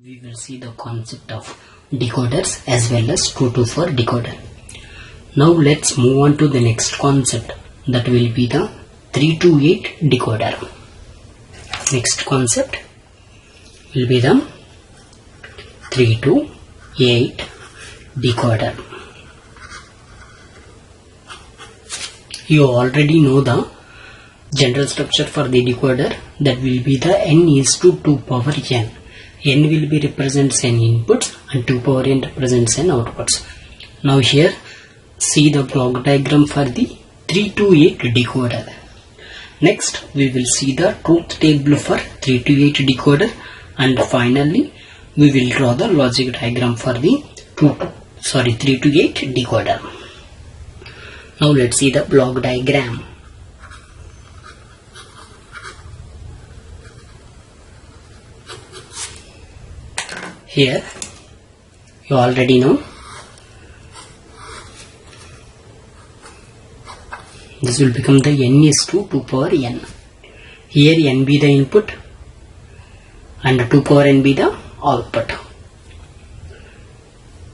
we will see the concept of decoders as well as 2 to 4 decoder. Now let's move on to the next concept, that will be the 3 to 8 decoder. Next concept will be the 3 to 8 decoder. You already know the general structure for the decoder, that will be the n is to 2 power n. N will be represents n inputs and 2 power n represents n outputs. Now here see the block diagram for the 3 to 8 decoder. Next we will see the truth table for 3 to 8 decoder, and finally we will draw the logic diagram for the 3 to 8 decoder. Now let's see the block diagram. Here you already know this will become the n is to 2 power n. Here n be the input and 2 power n be the output.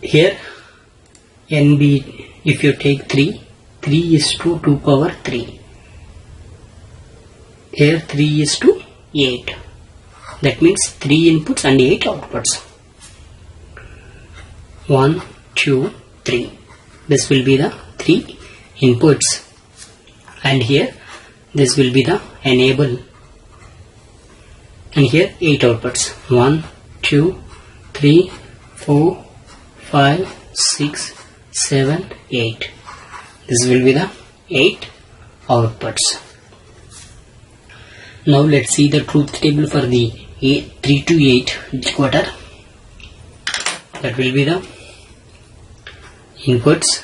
Here n be, if you take 3 is to 2 power 3. Here 3 is to 8. That means 3 inputs and 8 outputs. 1, 2, 3. This will be the 3 inputs, and here this will be the enable, and here 8 outputs. 1, 2, 3, 4, 5, 6, 7, 8. This will be the 8 outputs. Now let's see the truth table for the 3 to 8 decoder. That will be the inputs,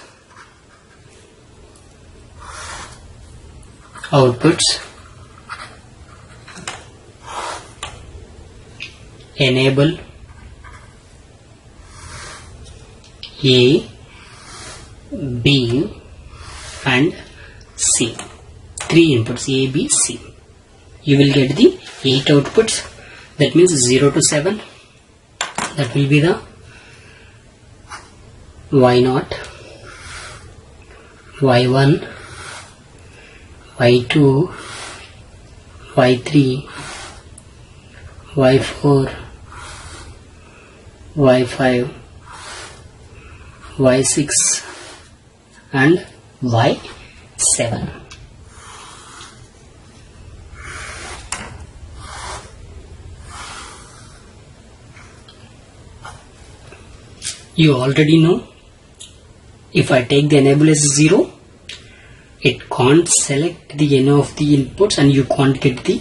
outputs, enable, A, B and C. 3 inputs A, B, C. You will get the 8 outputs, that means 0 to 7. That will be the Y0, Y1, Y2, Y3, Y4, Y5, Y6 and Y7. You already know, if I take the enable as 0, it can't select the any of the inputs and you can't get the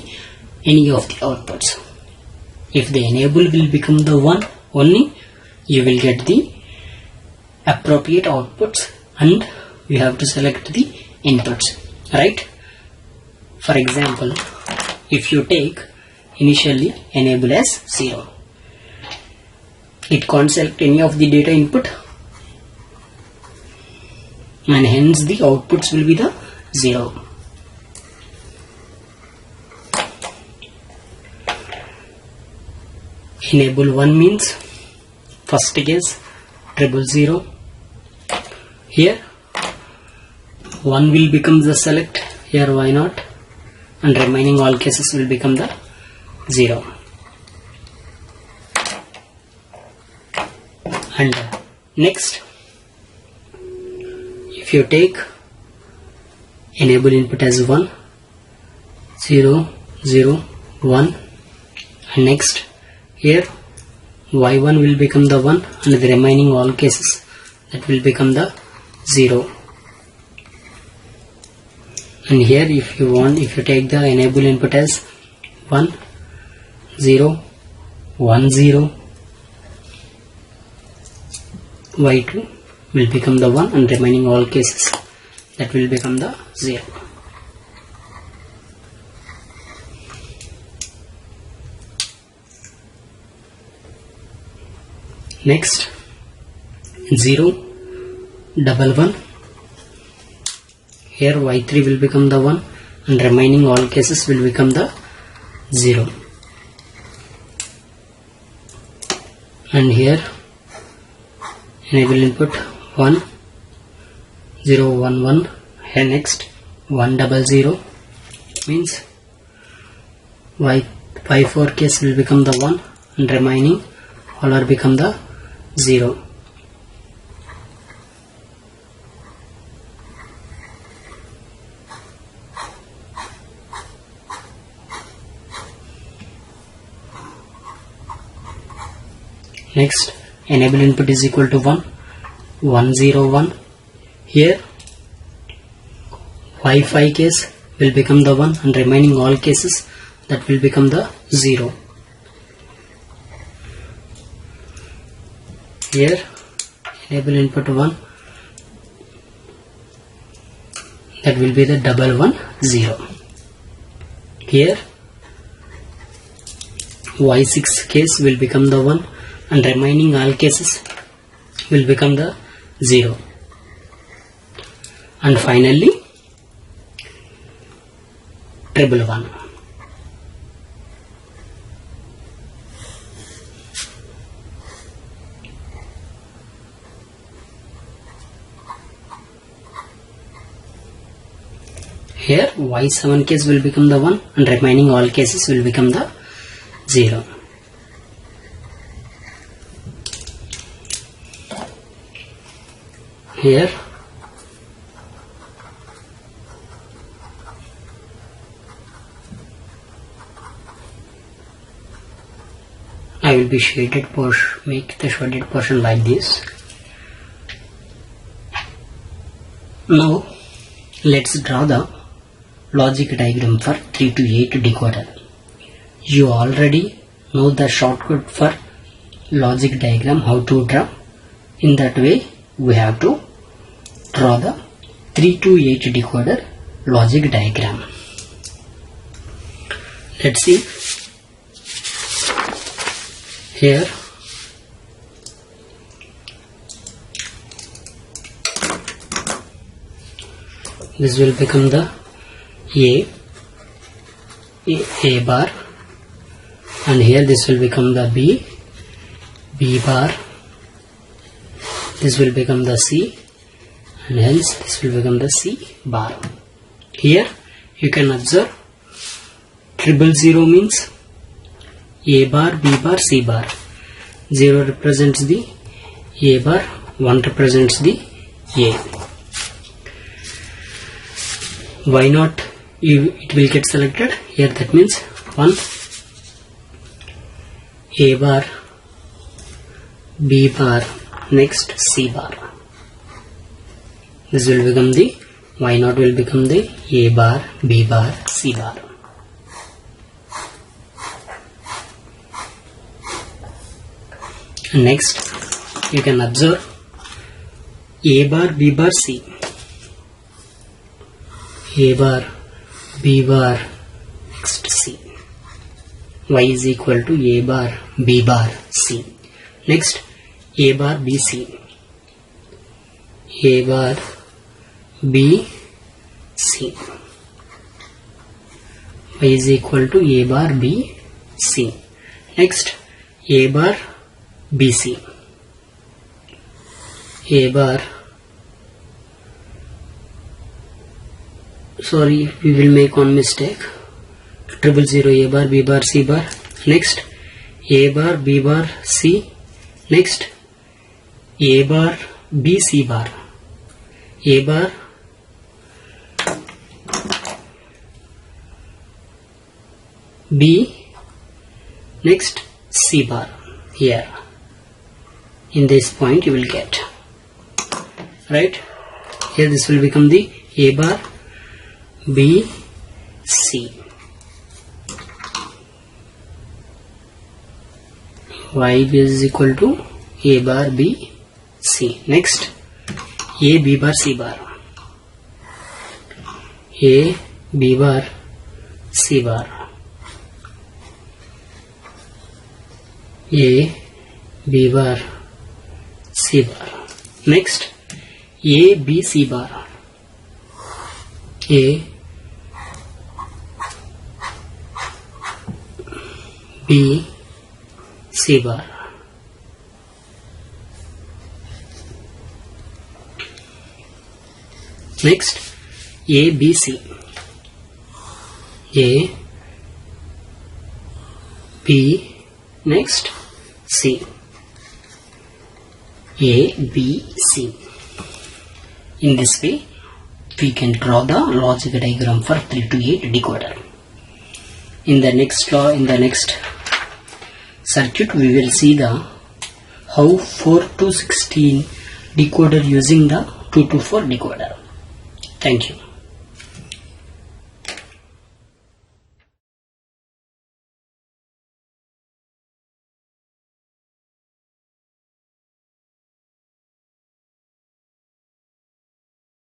any of the outputs. If the enable will become the 1 only, you will get the appropriate outputs and you have to select the inputs, right? For example, if you take initially enable as 0, it can't select any of the data input, and hence the outputs will be the 0. Enable 1 means first case 000. Here 1 will become the select, here Y0, and remaining all cases will become the 0. And next, if you take enable input as 1, 0, 0, 1, and next here Y1 will become the 1 and the remaining all cases, that will become the 0. And here if you take the enable input as 1, 0, 1, 0, Y2 will become the 1 and remaining all cases, that will become the 0. Next 0, 1, 1. Here Y3 will become the 1 and remaining all cases will become the 0. and here enable input 1 0 1 1, and next 1 0 0 means y4 case will become the 1 and remaining all are become the 0. Next enable input is equal to 1 1 0 1. Here y5 case will become the 1 and remaining all cases that will become the 0. Here enable input 1, that will be the 1 1 0. Here y6 case will become the 1 and remaining all cases will become the 0. And finally 1 1. Here y7 case will become the 1 and remaining all cases will become the 0. Here I will be shaded portion, make the shaded portion like this. Now let's draw the logic diagram for 3 to 8 decoder. You already know the shortcut for logic diagram, how to draw. In that way we have to draw the 3 to 8 decoder logic diagram. Let's see. Here this will become the A bar, and here this will become the B bar, this will become the C, and hence this will become the C bar. Here you can observe 000 means A bar, B bar, C bar. 0 represents the A bar, 1 represents the A. Why not it will get selected here? That means 1 A bar, B bar, next C bar. This will become the Y naught will become the A bar, B bar, C bar. Next you can observe A bar, B bar, C. A bar, B bar, next C. Y is equal to A bar, B bar, C. Next A bar, B, C. A bar, B, C. Y is equal to A bar, B, C. Next A bar, B, C. A bar, sorry, we will make one mistake. 000 A bar, B bar, C bar. Next A bar, B bar, C. Next A bar, B, C bar. A bar, B, next C bar. Here in this point you will get, right? Here this will become the A bar, B, C. Y is equal to A bar, B, C. Next A, B bar, C bar. A, B bar, C bar. A, B bar, C bar. Next A, B, C bar. A, B, C bar. Next, A, B, C. A, B, next C. A, B, C. In this way, we can draw the logic diagram for 3 to 8 decoder. In the next circuit, we will see the how 4 to 16 decoder using the 2 to 4 decoder. Thank you.